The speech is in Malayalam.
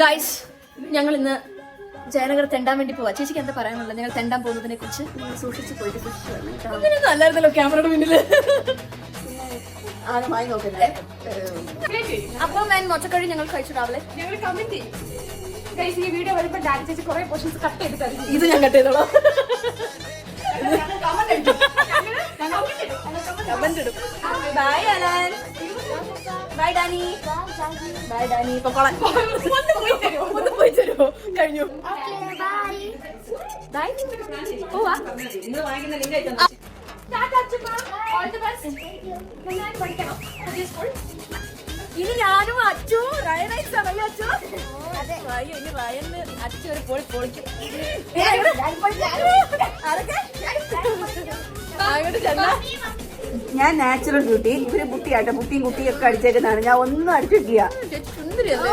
ഗൈസ്, ഞങ്ങൾ ഇന്ന് ജയനഗർ തെണ്ടാൻ വേണ്ടി പോവാ. ചേച്ചിക്ക് എന്താ പറയാനുള്ളത്? ഞങ്ങൾ തെണ്ടാൻ പോകുന്നതിനെ കുറിച്ച്? സൂക്ഷിച്ചു പോയിട്ട് അങ്ങനെയൊന്നും അല്ലായിരുന്നല്ലോ ക്യാമറയുടെ മുന്നില്. വാങ്ങി നോക്കല്ലേ. അപ്പൊ ഞാൻ മൊച്ചക്കഴി ഞങ്ങൾ കഴിച്ചു രാവിലെ. ഞങ്ങൾ കമന്റ് ചെയ്യും. ഗൈസ്, ഈ വീഡിയോ വരുമ്പോ ഡാഡി ചേച്ചി കുറെ പോർഷൻസ് കട്ട് ചെയ്ത് തരും. ഇത് ഞാൻ കട്ട് ചെയ്തോളാം. കമന്റ് ഇടും. Bye Alan. Bye Danny. Bye Danny. ഇപ്പൊ കൊളാൻ ഒന്ന് പോയി തരുമോ? കഴിഞ്ഞു. ബൈ. പോവാ. ഇനി ഞാനും അച്ചു റയനൈസ് ആണല്ലോ. അച്ചു ഇനി റയന് അച്ചു ഒരു പൊളി പൊളിക്കും. ഞാൻ നാച്ചുറൽ ബ്യൂട്ടി, ഇവര് ബുട്ടിയാട്ടെ, ബുട്ടിയും കുട്ടിയും ഒക്കെ അടിച്ചേക്കുന്നതാണ്. ഞാൻ ഒന്നും അടിച്ചിട്ടില്ല. സുന്ദരിയല്ലേ?